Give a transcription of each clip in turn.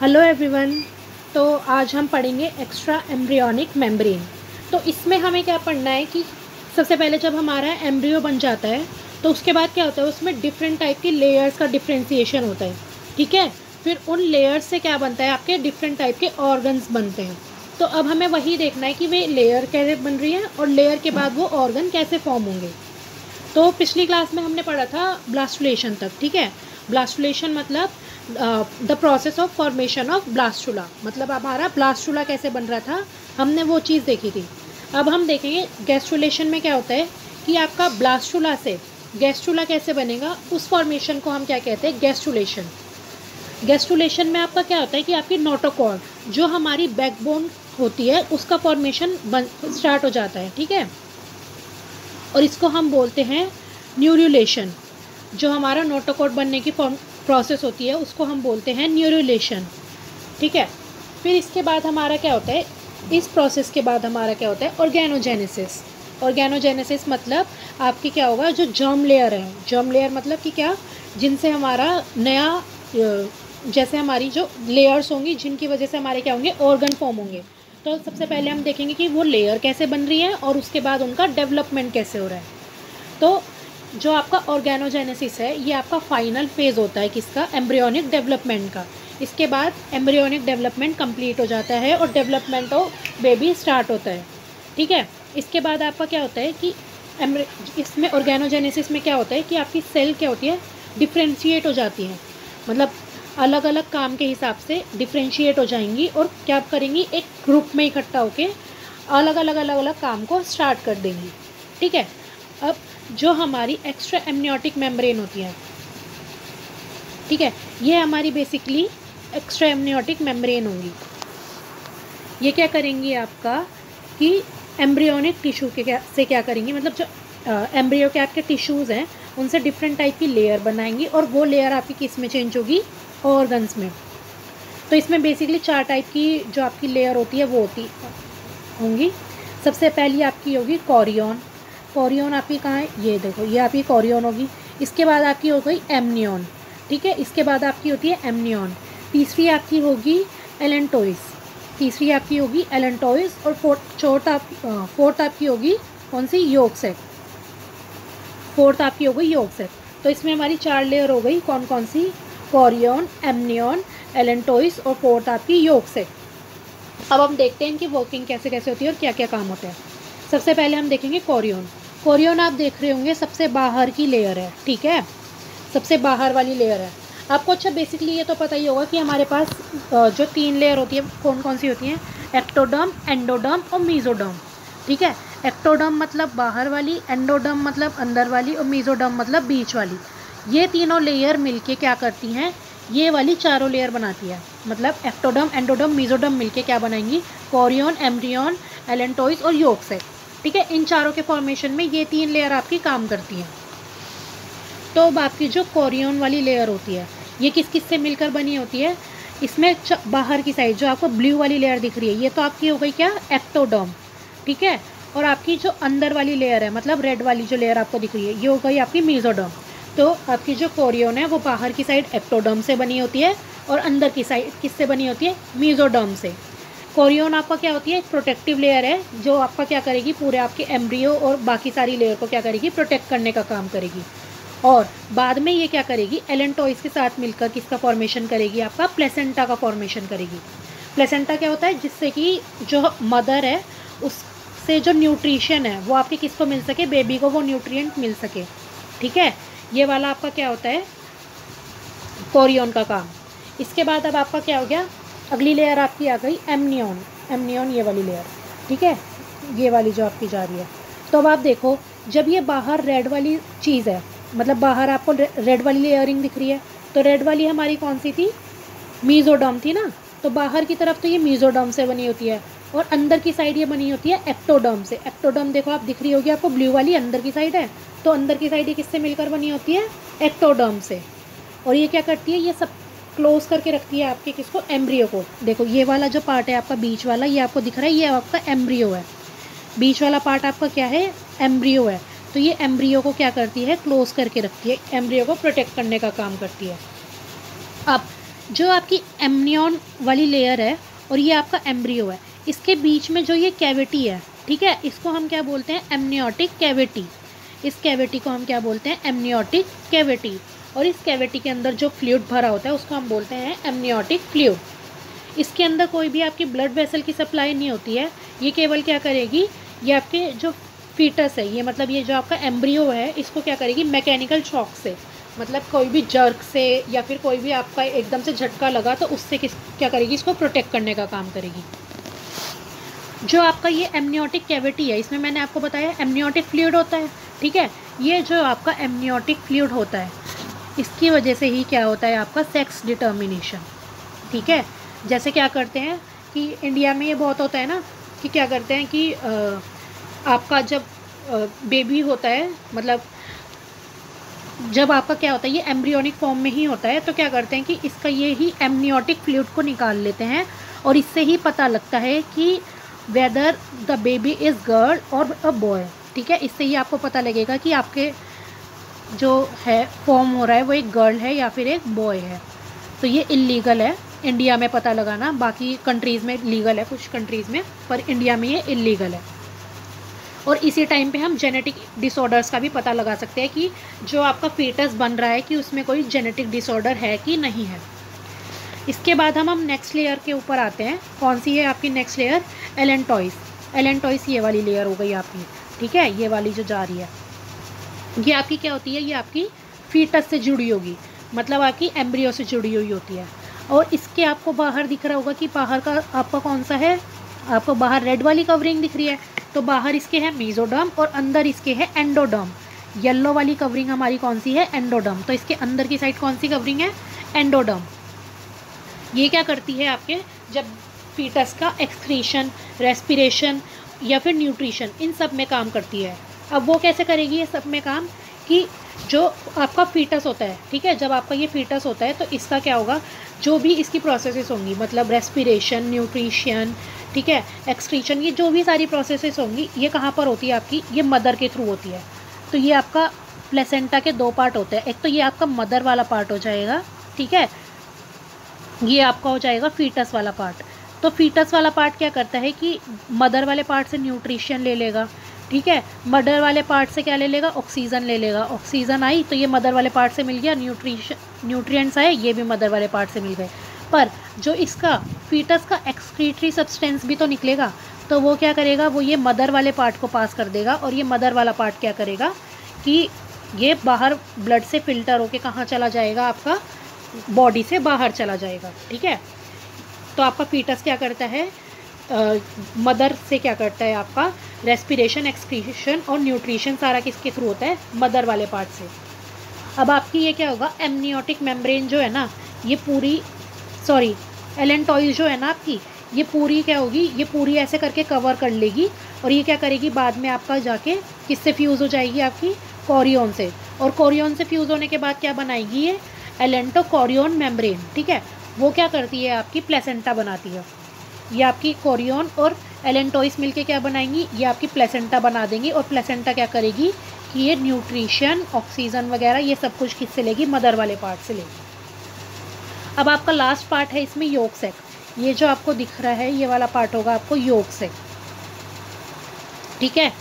Hello everyone. तो आज हम पढ़ेंगे एक्स्ट्रा एम्ब्रियोनिक मेम्ब्रेन। तो इसमें हमें क्या पढ़ना है कि सबसे पहले जब हमारा एम्ब्रियो बन जाता है तो उसके बाद क्या होता है, उसमें डिफरेंट टाइप की लेयर्स का डिफ्रेंसिएशन होता है। ठीक है, फिर उन लेयर्स से क्या बनता है, आपके डिफरेंट टाइप के ऑर्गन्स बनते हैं। तो अब हमें वही देखना है कि वे लेयर कैसे बन रही है और लेयर के बाद वो ऑर्गन कैसे फॉर्म होंगे। तो पिछली क्लास में हमने पढ़ा था ब्लास्टुलेशन तक। ठीक है, ब्लास्टुलेशन मतलब the process of formation of blastula, मतलब हमारा ब्लास्टुला कैसे बन रहा था, हमने वो चीज़ देखी थी। अब हम देखेंगे गैस्ट्रुलेशन में क्या होता है कि आपका ब्लास्टुला से गैस्ट्रुला कैसे बनेगा, उस फॉर्मेशन को हम क्या कहते हैं, गैस्ट्रुलेशन। गैस्ट्रुलेशन में आपका क्या होता है कि आपकी नोटोकॉर्ड जो हमारी बैकबोन होती है उसका फॉर्मेशन स्टार्ट हो जाता है। ठीक है, और इसको हम बोलते हैं न्यूरुलेशन। जो हमारा नोटोकॉर्ड बनने की प्रोसेस होती है उसको हम बोलते हैं न्यूरुलेशन। ठीक है, फिर इसके बाद हमारा क्या होता है, इस प्रोसेस के बाद हमारा क्या होता है, ऑर्गेनोजेनेसिस। ऑर्गेनोजेनेसिस मतलब आपकी क्या होगा, जो जर्म लेयर है, जर्म लेयर मतलब कि क्या, जिनसे हमारा नया जैसे हमारी जो लेयर्स होंगी जिनकी वजह से हमारे क्या होंगे, ऑर्गन फॉर्म होंगे। तो सबसे पहले हम देखेंगे कि वो लेयर कैसे बन रही है और उसके बाद उनका डेवलपमेंट कैसे हो रहा है। तो जो आपका ऑर्गेनोजेनेसिस है ये आपका फाइनल फेज़ होता है किसका, एम्ब्रियोनिक डेवलपमेंट का। इसके बाद एम्ब्रियोनिक डेवलपमेंट कंप्लीट हो जाता है और डेवलपमेंट ऑफ बेबी स्टार्ट होता है। ठीक है, इसके बाद आपका क्या होता है कि इसमें ऑर्गेनोजेनेसिस में क्या होता है कि आपकी सेल क्या होती है, डिफ्रेंशिएट हो जाती है, मतलब अलग अलग काम के हिसाब से डिफ्रेंशिएट हो जाएंगी और क्या करेंगी, एक ग्रुप में इकट्ठा होके अलग अलग काम को स्टार्ट कर देंगी। ठीक है, अब जो हमारी एक्स्ट्रा एमनियोटिक मेम्ब्रेन होती है, ठीक है, ये हमारी बेसिकली एक्स्ट्रा एमनियोटिक मेम्ब्रेन होंगी। ये क्या करेंगी आपका कि एम्ब्रियोनिक टिश्यू के से क्या करेंगी, मतलब जो एम्ब्रियो के आपके टिश्यूज़ हैं उनसे डिफरेंट टाइप की लेयर बनाएंगी और वो लेयर आपकी किस में चेंज होगी, ऑर्गन्स में। तो इसमें बेसिकली 4 टाइप की जो आपकी लेयर होती है वो होंगी। सबसे पहली आपकी होगी कोरियन। कोरियन आपकी कहाँ है, ये देखो, ये आपकी कोरियन होगी। इसके बाद आपकी हो गई एमनियन। ठीक है, इसके बाद आपकी होती है एमनियन। तीसरी आपकी होगी एलेंटोइस। तीसरी आपकी होगी एलेंटोइस और फोर्थ आपकी होगी कौन सी, योगसेक। फोर्थ आपकी हो गई योगसेक। तो इसमें हमारी 4 लेयर हो गई, कौन कौन सी, कोरियन, एमनियन, एलेंटोइस और फोर्थ आपकी योगसेक। अब हम देखते हैं इनकी वर्किंग कैसे कैसे होती है और क्या क्या काम होता है। सबसे पहले हम देखेंगे कोरियन। कोरियन आप देख रहे होंगे सबसे बाहर की लेयर है। ठीक है, सबसे बाहर वाली लेयर है। आपको अच्छा बेसिकली ये तो पता ही होगा कि हमारे पास जो 3 लेयर होती है कौन कौन सी होती हैं, एक्टोडर्म, एंडोडर्म और मीजोडर्म। ठीक है, एक्टोडर्म मतलब बाहर वाली, एंडोडर्म मतलब अंदर वाली और मीजोडर्म मतलब बीच वाली। ये तीनों लेयर मिलके क्या करती हैं, ये वाली चारों लेयर बनाती है। मतलब एक्टोडर्म, एंडोडर्म, मीजोडर्म मिलके क्या बनाएंगी, कोरियन, एम्ब्रियन, एलेंटोइस और योगसेक। ठीक है, इन चारों के फॉर्मेशन में ये 3 लेयर आपकी काम करती हैं। तो अब आपकी जो कोरियन वाली लेयर होती है ये किस किस से मिलकर बनी होती है, इसमें बाहर की साइड जो आपको ब्लू वाली लेयर दिख रही है ये तो आपकी हो गई क्या, एक्टोडर्म। ठीक है, और आपकी जो अंदर वाली लेयर है मतलब रेड वाली जो लेयर आपको दिख रही है ये हो गई आपकी मीजोडर्म। तो आपकी जो कोरियन है वो बाहर की साइड एक्टोडर्म से बनी होती है और अंदर की साइड किससे बनी होती है, मीजोडर्म से। कोरियन आपका क्या होती है, एक प्रोटेक्टिव लेयर है जो आपका क्या करेगी, पूरे आपके एम्ब्रियो और बाकी सारी लेयर को क्या करेगी, प्रोटेक्ट करने का काम करेगी। और बाद में ये क्या करेगी, एलेंटोइस के साथ मिलकर किसका फॉर्मेशन करेगी, आपका प्लेसेंटा का फॉर्मेशन करेगी। प्लेसेंटा क्या होता है, जिससे कि जो मदर है उससे जो न्यूट्रिशन है वो आपके किसको मिल सके, बेबी को वो न्यूट्रिएंट मिल सके। ठीक है, ये वाला आपका क्या होता है, कोरियन का काम। इसके बाद अब आपका क्या हो गया, अगली लेयर आपकी आ गई एमनियन। एमनियन ये वाली लेयर। ठीक है, ये वाली जो आपकी जा रही है। तो अब आप देखो, जब ये बाहर रेड वाली चीज़ है, मतलब बाहर आपको रेड वाली लेयरिंग दिख रही है, तो रेड वाली हमारी कौन सी थी, मीजोडर्म थी ना। तो बाहर की तरफ तो ये मीजोडर्म से बनी होती है और अंदर की साइड ये बनी होती है एक्टोडर्म से। एक्टोडर्म देखो आप दिख रही होगी आपको, ब्लू वाली अंदर की साइड है, तो अंदर की साइड ये किससे मिलकर बनी होती है, एक्टोडर्म से। और ये क्या करती है, ये सब क्लोज करके रखती है आपके किसको, एम्ब्रियो को। देखो ये वाला जो पार्ट है आपका बीच वाला, ये आपको दिख रहा है, ये आपका एम्ब्रियो है। बीच वाला पार्ट आपका क्या है, एम्ब्रियो है। तो ये एम्ब्रियो को क्या करती है, क्लोज करके रखती है, एम्ब्रियो को प्रोटेक्ट करने का काम करती है। अब जो आपकी एमनियन वाली लेयर है और ये आपका एम्ब्रियो है, इसके बीच में जो ये कैविटी है, ठीक है, इसको हम क्या बोलते हैं, एमनियोटिक कैविटी। इस कैविटी को हम क्या बोलते हैं, एमनियोटिक कैविटी। और इस कैविटी के अंदर जो फ्लूइड भरा होता है उसको हम बोलते हैं एमनियोटिक फ्लूइड। इसके अंदर कोई भी आपकी ब्लड वेसल की सप्लाई नहीं होती है, ये केवल क्या करेगी, ये आपके जो फीटस है, ये मतलब ये जो आपका एम्ब्रियो है, इसको क्या करेगी, मैकेनिकल शॉक से, मतलब कोई भी जर्क से या फिर कोई भी आपका एकदम से झटका लगा तो उससे क्या करेगी, इसको प्रोटेक्ट करने का काम करेगी। जो आपका ये एमनियोटिक कैविटी है, इसमें मैंने आपको बताया एमनियोटिक फ्लूइड होता है, ठीक है। ये जो आपका एमनियोटिक फ्लूइड होता है, इसकी वजह से ही क्या होता है आपका सेक्स डिटर्मिनेशन, ठीक है। जैसे क्या करते हैं कि इंडिया में ये बहुत होता है ना, कि क्या करते हैं कि आपका जब बेबी होता है, मतलब जब आपका क्या होता है, ये एम्ब्रियोनिक फॉर्म में ही होता है, तो क्या करते हैं कि इसका ये ही एमनियोटिक फ्लूइड को निकाल लेते हैं और इससे ही पता लगता है कि whether the baby is girl और अ बॉय, ठीक है। इससे ही आपको पता लगेगा कि आपके जो है फॉर्म हो रहा है वो एक गर्ल है या फिर एक बॉय है। तो ये इलीगल है इंडिया में पता लगाना, बाकी कंट्रीज़ में लीगल है, कुछ कंट्रीज़ में, पर इंडिया में ये इलीगल है। और इसी टाइम पे हम जेनेटिक डिसऑर्डर्स का भी पता लगा सकते हैं कि जो आपका फीटस बन रहा है कि उसमें कोई जेनेटिक डिसऑर्डर है कि नहीं है। इसके बाद हम नेक्स्ट लेयर के ऊपर आते हैं। कौन सी है आपकी नेक्स्ट लेयर, एलेंटॉइस। एलेंटॉइस ये वाली लेयर हो गई आपकी, ठीक है, ये वाली जो जा रही है, ये आपकी क्या होती है, ये आपकी फीटस से जुड़ी होगी, मतलब आपकी एम्ब्रियो से जुड़ी हुई होती है। और इसके आपको बाहर दिख रहा होगा कि बाहर का आपका कौन सा है, आपको बाहर रेड वाली कवरिंग दिख रही है, तो बाहर इसके है मेसोडर्म और अंदर इसके है एंडोडर्म। येलो वाली कवरिंग हमारी कौन सी है, एंडोडर्म, तो इसके अंदर की साइड कौन सी कवरिंग है, एंडोडर्म। ये क्या करती है आपके, जब फीटस का एक्सक्रीशन, रेस्पिरेशन या फिर न्यूट्रिशन, इन सब में काम करती है। अब वो कैसे करेगी ये सब में काम, कि जो आपका फीटस होता है, ठीक है, जब आपका ये फीटस होता है तो इसका क्या होगा, जो भी इसकी प्रोसेसेस होंगी, मतलब रेस्पिरेशन, न्यूट्रिशन, ठीक है, एक्सक्रीशन, ये जो भी सारी प्रोसेसेस होंगी, ये कहाँ पर होती है आपकी, ये मदर के थ्रू होती है। तो ये आपका प्लेसेंटा के दो पार्ट होते हैं, एक तो ये आपका मदर वाला पार्ट हो जाएगा, ठीक है, ये आपका हो जाएगा फीटस वाला पार्ट। तो फीटस वाला पार्ट क्या करता है कि मदर वाले पार्ट से न्यूट्रिशन ले लेगा, ठीक है, मदर वाले पार्ट से क्या ले लेगा, ऑक्सीजन ले लेगा, ऑक्सीजन आई तो ये मदर वाले पार्ट से मिल गया, न्यूट्रिएंट्स आए, ये भी मदर वाले पार्ट से मिल गए। पर जो इसका फीटस का एक्सक्रीटरी सब्सटेंस भी तो निकलेगा, तो वो क्या करेगा, वो ये मदर वाले पार्ट को पास कर देगा, और ये मदर वाला पार्ट क्या करेगा कि ये बाहर ब्लड से फिल्टर होके कहाँ चला जाएगा, आपका बॉडी से बाहर चला जाएगा, ठीक है। तो आपका फीटस क्या करता है, मदर से क्या करता है, आपका रेस्पिरेशन, एक्सक्रीशन और न्यूट्रिशन सारा किसके थ्रू होता है, मदर वाले पार्ट से। अब आपकी ये क्या होगा, एमनियोटिक मेम्ब्रेन जो है ना, ये पूरी, सॉरी, एलेंटॉइस जो है ना आपकी, ये पूरी क्या होगी, ये पूरी ऐसे करके कवर कर लेगी, और ये क्या करेगी, बाद में आपका जाके किससे फ्यूज़ हो जाएगी, आपकी कोरियन से, और कोरियन से फ्यूज़ होने के बाद क्या बनाएगी, ये एलेंटोकोरियन मेम्ब्रेन, ठीक है, वो क्या करती है, आपकी प्लेसेंटा बनाती है। ये आपकी कोरियन और एलेंटॉइस मिलके क्या बनाएंगी, ये आपकी प्लेसेंटा बना देंगी, और प्लेसेंटा क्या करेगी कि ये न्यूट्रिशन, ऑक्सीजन वगैरह ये सब कुछ किससे लेगी, मदर वाले पार्ट से लेगी। अब आपका लास्ट पार्ट है इसमें योक सैक। ये जो आपको दिख रहा है ये वाला पार्ट होगा आपको योक सैक, ठीक है।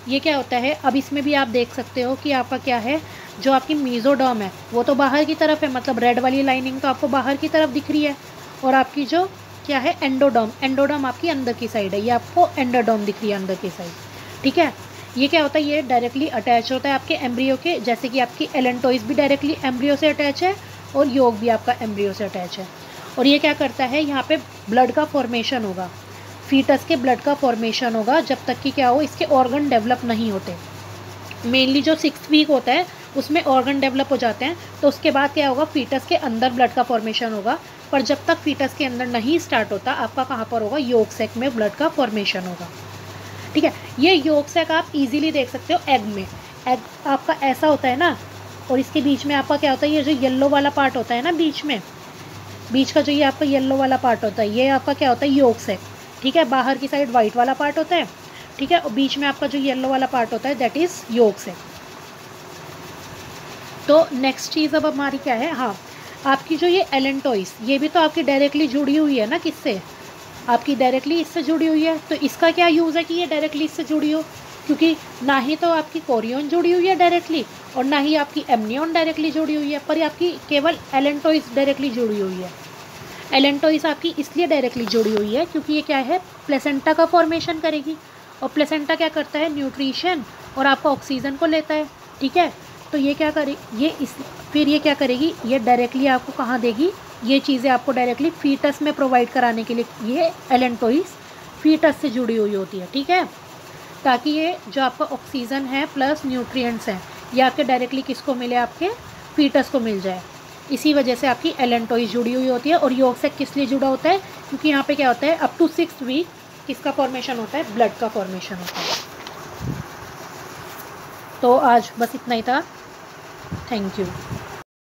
ये क्या होता है, अब इसमें भी आप देख सकते हो कि आपका क्या है, जो आपकी मेसोडर्म है वो तो बाहर की तरफ है, मतलब रेड वाली लाइनिंग तो आपको बाहर की तरफ दिख रही है, और आपकी जो क्या है, एंडोडर्म, एंडोडर्म आपकी अंदर की साइड है, ये आपको एंडोडर्म दिख रही है अंदर की साइड, ठीक है। ये क्या होता है, ये डायरेक्टली अटैच होता है आपके एम्ब्रियो के, जैसे कि आपकी एलेंटॉइस भी डायरेक्टली एम्ब्रियो से अटैच है और योग भी आपका एम्ब्रियो से अटैच है। और ये क्या करता है, यहाँ पे ब्लड का फॉर्मेशन होगा, फीटस के ब्लड का फॉर्मेशन होगा, जब तक कि क्या हो, इसके ऑर्गन डेवलप नहीं होते। मेनली जो 6th वीक होता है उसमें ऑर्गन डेवलप हो जाते हैं, तो उसके बाद क्या होगा, फीटस के अंदर ब्लड का फॉर्मेशन होगा। पर जब तक फीटस के अंदर नहीं स्टार्ट होता, आपका कहाँ पर होगा, योक सैक में ब्लड का फॉर्मेशन होगा, ठीक है। ये योक सैक आप इजीली देख सकते हो एग में, एग आपका ऐसा होता है ना, और इसके बीच में आपका क्या होता है, ये जो येलो वाला पार्ट होता है ना बीच में, बीच का जो ये आपका येलो वाला पार्ट होता है, ये आपका क्या होता है, योक सैक, ठीक है। बाहर की साइड वाइट वाला पार्ट होता है, ठीक है, और बीच में आपका जो येलो वाला पार्ट होता है दैट इज़ योक सैक। तो नेक्स्ट चीज़ अब हमारी क्या है, हाँ, आपकी जो ये एलेंटोइस, ये भी तो आपकी डायरेक्टली जुड़ी हुई है ना, किससे? आपकी डायरेक्टली इससे जुड़ी हुई है। तो इसका क्या यूज़ है कि ये डायरेक्टली इससे जुड़ी हो, क्योंकि ना ही तो आपकी कोरियन जुड़ी हुई है डायरेक्टली और ना ही आपकी एमनियन डायरेक्टली जुड़ी हुई है, पर आपकी केवल एलेंटोइस डायरेक्टली जुड़ी हुई है। एलेंटोइस आपकी इसलिए डायरेक्टली जुड़ी हुई है क्योंकि ये क्या है, प्लेसेंटा का फॉर्मेशन करेगी, और प्लेसेंटा क्या करता है, न्यूट्रिशन और आपका ऑक्सीजन को लेता है, ठीक है। तो ये क्या करे, फिर ये क्या करेगी, ये डायरेक्टली आपको कहाँ देगी, ये चीज़ें आपको डायरेक्टली फीटस में प्रोवाइड कराने के लिए ये एलेंटोइस फीटस से जुड़ी हुई होती है, ठीक है। ताकि ये जो आपका ऑक्सीजन है प्लस न्यूट्रिएंट्स हैं, ये आपके डायरेक्टली किसको मिले, आपके फीटस को मिल जाए। इसी वजह से आपकी एलेंटोइस जुड़ी हुई होती है। और योग से किस लिए जुड़ा होता है, क्योंकि यहाँ पे क्या होता है, अप टू 6 वीक किसका फॉर्मेशन होता है, ब्लड का फॉर्मेशन होता है। तो आज बस इतना ही था। Thank you.